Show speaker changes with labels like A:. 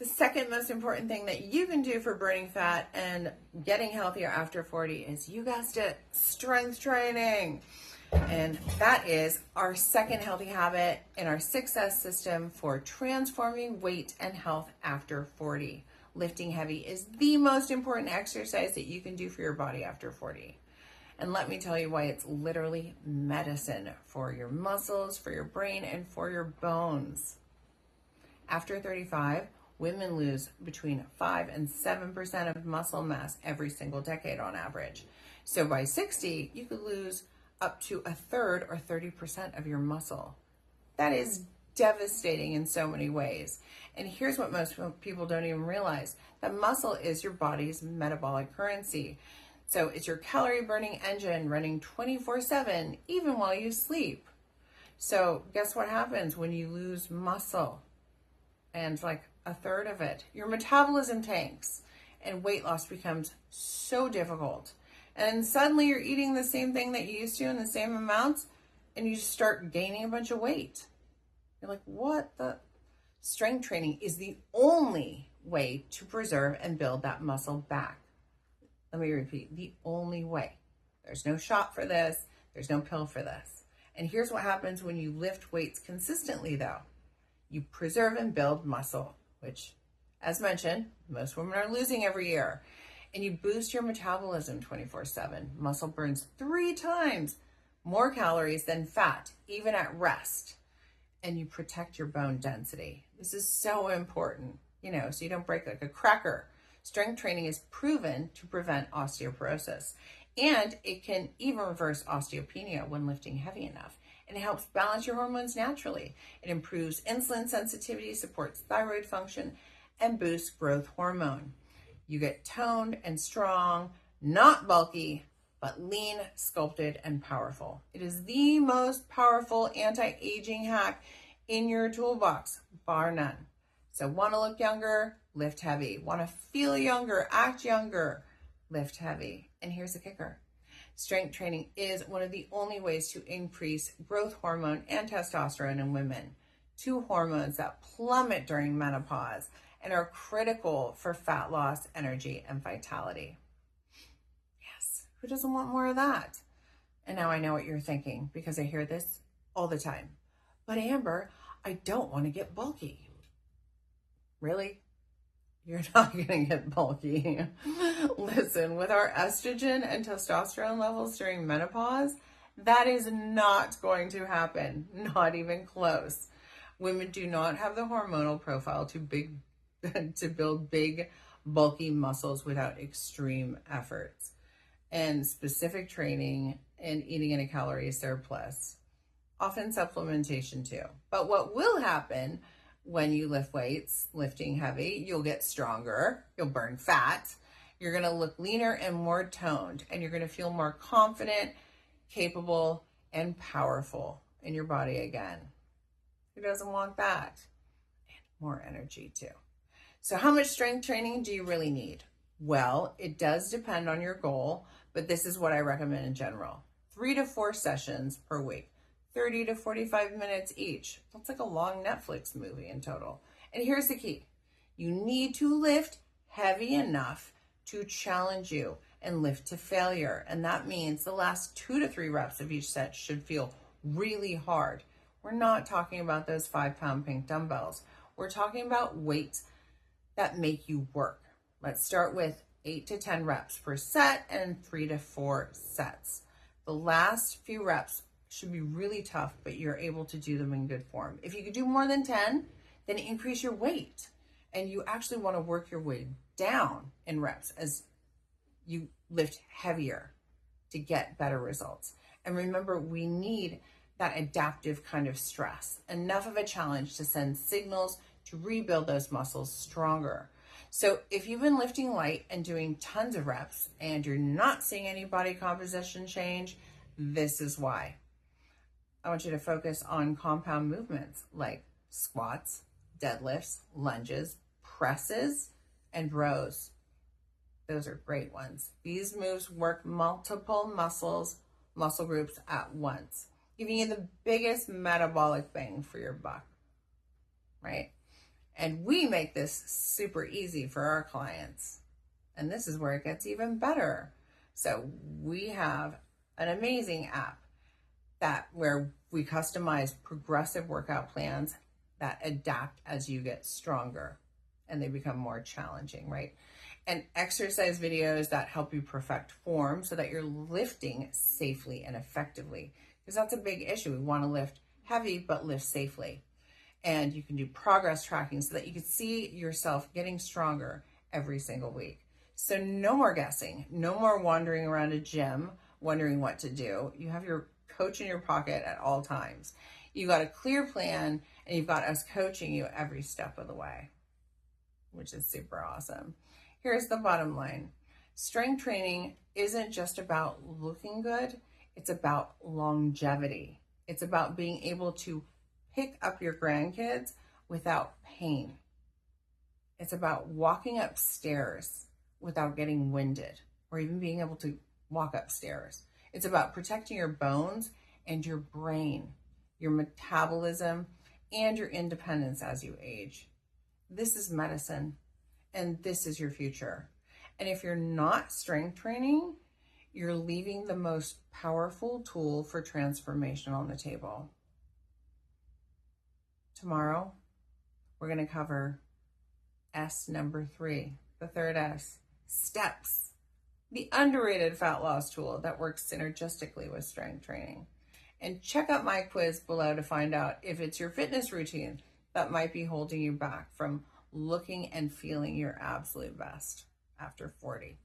A: The second most important thing that you can do for burning fat and getting healthier after 40 is, you guessed it, strength training. And that is our second healthy habit in our success system for transforming weight and health after 40. Lifting heavy is the most important exercise that you can do for your body after 40. And let me tell you why it's literally medicine for your muscles, for your brain, and for your bones. After 35, women lose between 5 and 7% of muscle mass every single decade on average. So by 60, you could lose up to a third or 30% of your muscle. That is devastating in so many ways. And here's what most people don't even realize. That muscle is your body's metabolic currency. So it's your calorie burning engine running 24/7, even while you sleep. So guess what happens when you lose muscle? And like a third of it, your metabolism tanks and weight loss becomes so difficult. And suddenly you're eating the same thing that you used to in the same amounts, and you just start gaining a bunch of weight. You're like, what the? Strength training is the only way to preserve and build that muscle back. Let me repeat, the only way. There's no shot for this. There's no pill for this. And here's what happens when you lift weights consistently though. You preserve and build muscle, which, as mentioned, most women are losing every year. And you boost your metabolism 24/7. Muscle burns 3 times more calories than fat, even at rest. And you protect your bone density. This is so important, so you don't break like a cracker. Strength training is proven to prevent osteoporosis. And it can even reverse osteopenia when lifting heavy enough. And it helps balance your hormones naturally. It improves insulin sensitivity, supports thyroid function, and boosts growth hormone. You get toned and strong, not bulky, but lean, sculpted, and powerful. It is the most powerful anti-aging hack in your toolbox, bar none. So want to look younger? Lift heavy. Want to feel younger? Act younger? Lift heavy. And here's the kicker. Strength training is one of the only ways to increase growth hormone and testosterone in women, 2 hormones that plummet during menopause and are critical for fat loss, energy, and vitality. Yes, who doesn't want more of that? And now I know what you're thinking, because I hear this all the time. But Amber, I don't want to get bulky. Really? You're not going to get bulky. Listen, with our estrogen and testosterone levels during menopause, that is not going to happen. Not even close. Women do not have the hormonal profile to build big, bulky muscles without extreme efforts and specific training and eating in a calorie surplus. Often supplementation too. But what will happen when you lift weights, lifting heavy, you'll get stronger, you'll burn fat, you're going to look leaner and more toned, and you're going to feel more confident, capable, and powerful in your body again. Who doesn't want that? And more energy too. So how much strength training do you really need? Well, it does depend on your goal, but this is what I recommend in general. 3 to 4 sessions per week. 30 to 45 minutes each. That's like a long Netflix movie in total. And here's the key. You need to lift heavy enough to challenge you and lift to failure. And that means the last 2 to 3 reps of each set should feel really hard. We're not talking about those 5-pound pink dumbbells. We're talking about weights that make you work. Let's start with 8 to 10 reps per set and 3 to 4 sets. The last few reps should be really tough, but you're able to do them in good form. If you could do more than 10, then increase your weight. And you actually want to work your way down in reps as you lift heavier to get better results. And remember, we need that adaptive kind of stress, enough of a challenge to send signals to rebuild those muscles stronger. So if you've been lifting light and doing tons of reps and you're not seeing any body composition change, this is why. I want you to focus on compound movements like squats, deadlifts, lunges, presses, and rows. Those are great ones. These moves work multiple muscle groups at once, giving you the biggest metabolic bang for your buck, right? And we make this super easy for our clients. And this is where it gets even better. So we have an amazing app where we customize progressive workout plans that adapt as you get stronger and they become more challenging, right? And exercise videos that help you perfect form so that you're lifting safely and effectively, because that's a big issue. We want to lift heavy, but lift safely. And you can do progress tracking so that you can see yourself getting stronger every single week. So no more guessing, no more wandering around a gym, wondering what to do. You have your coach in your pocket at all times. You got a clear plan, and you've got us coaching you every step of the way, which is super awesome. Here's the bottom line. Strength training isn't just about looking good. It's about longevity. It's about being able to pick up your grandkids without pain. It's about walking upstairs without getting winded or even being able to walk upstairs. It's about protecting your bones and your brain, your metabolism, and your independence as you age. This is medicine, and this is your future. And if you're not strength training, you're leaving the most powerful tool for transformation on the table. Tomorrow, we're going to cover S number 3, the third S, steps, the underrated fat loss tool that works synergistically with strength training. And check out my quiz below to find out if it's your fitness routine that might be holding you back from looking and feeling your absolute best after 40.